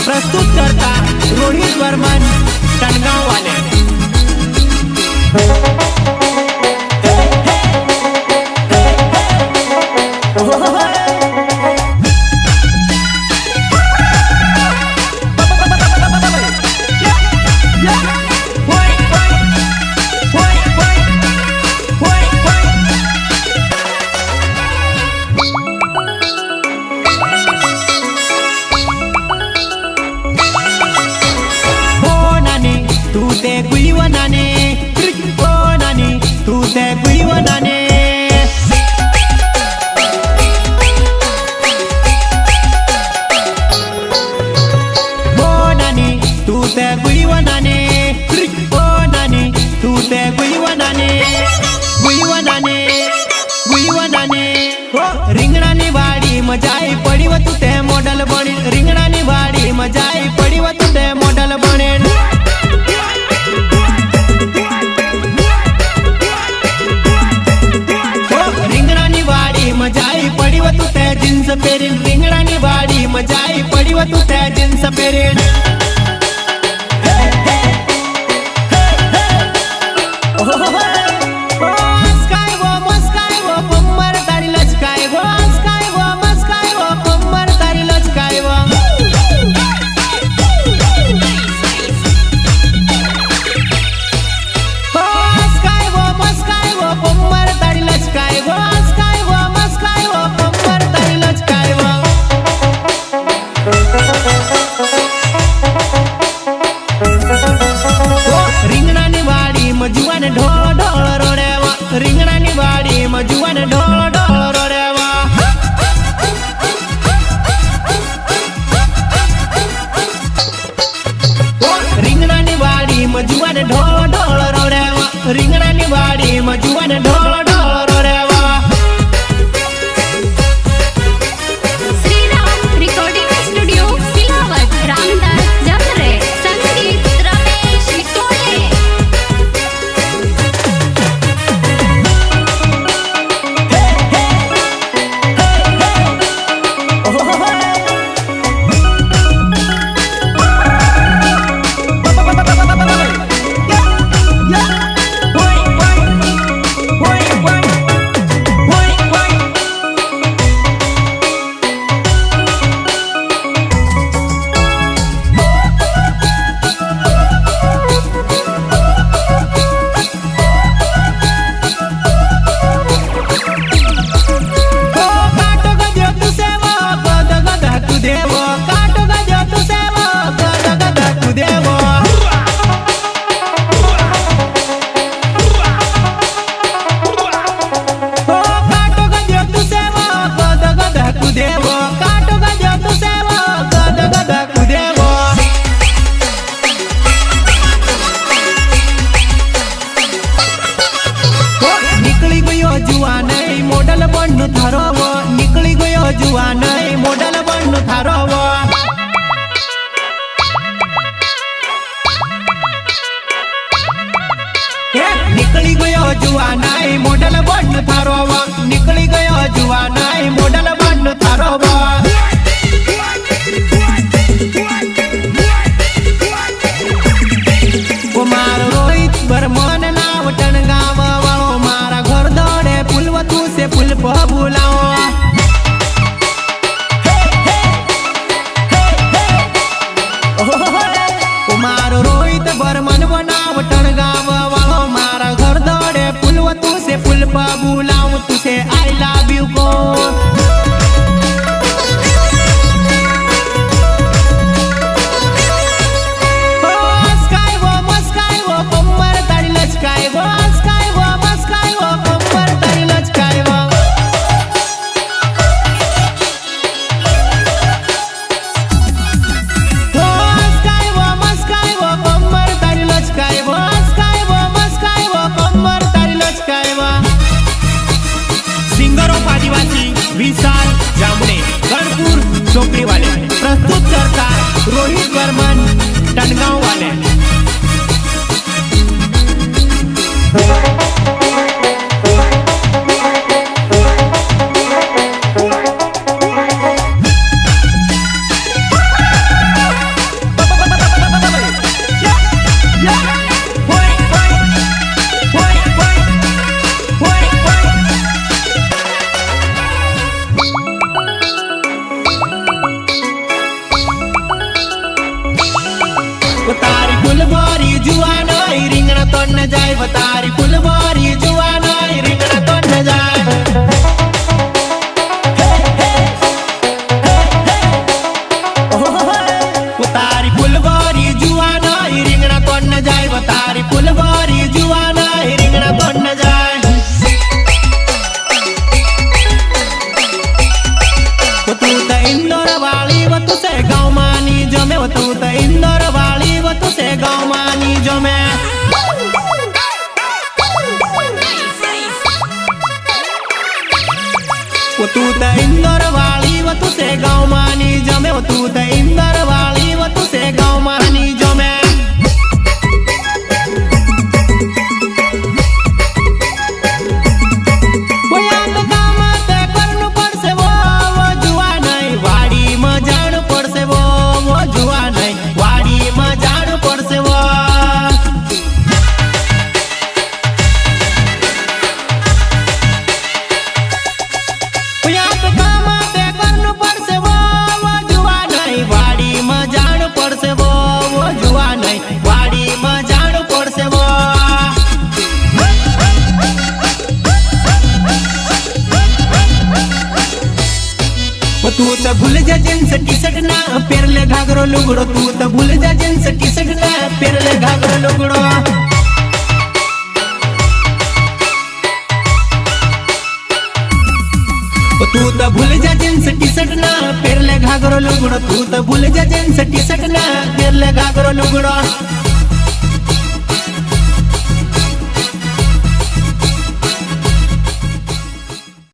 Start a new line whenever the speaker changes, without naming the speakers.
प्रस्तुत करता रोहित वर्मन टनगांव वाले। तू ते गुईवनाने ओ नानी तू ते गुईवनाने ओ नानी तू ते गुईवनाने ओ नानी तू ते गुईवनाने गुईवनाने गुईवनाने हो રીંગણાની વાડી મજાઈ પડી વ તું તે મોડલ બની રીંગણાની વાડી મજાઈ પડી વ તું તે મોડલ બને मजाई पड़ी व तू ते जींस पेरीन રીંગણાની વાડી મજાઈ પડી વ તું તે જીંસ પેરીન जुवान ढोल ढोल रोडेवा રીંગણાની વાડી માં જુવાન ઢોલ ઢોલ રોડેવા રીંગણાની વાડી માં જુવાન ઢોલ ઢોલ રોડેવા રીંગણાની વાડી માં જુવાન ઢોલ ઢોલ રોડેવા
શ્રીરામ રેકોર્ડિંગ સ્ટુડિયો સિલાવટ રામદાસ જમરે સંગીત રમેશ વિટોલે મોડલ બનનું થારોવો નીકળી ગયો જુવાન મોડલ બનનું થારોવો નીકળી ગયો જુવાન મોડલ બનનું થારોવો નીકળી ગયો જુવાન મોડલ બનનું થારોવો મારો રોહિત વર્મન નામ ટનગાંવ વાળો મારા ઘર દોડે ફૂલવતું से फूल बुलाओ मारो रोहित वर्मन बनाव टनगांव वालो मारा घर दौड़े फूलवतू से फूल बुलाऊं तुझे आई लव यू को विशाल जामने गणपुर चौकड़ी वाले प्रस्तुत करता रोहित वर्मन टनगांव वाले। तू त इंदोर वाली व तुसे गाँव मानी जमे तू त इंदोर वाली व तुसे गाँव मानी जमे तू तो भूल जा जींस टी शर्ट ना पेरले घाघरो लुगड़ो तू तो भूल जा जींस टी शर्ट ना पेरले घाघरो लुगड़ो तू तो भूल जा जींस टी शर्ट ना पेरले घाघरो लुगड़ो तू तो भूल जा जींस टी शर्ट ना पेरले घाघरो लुगड़ो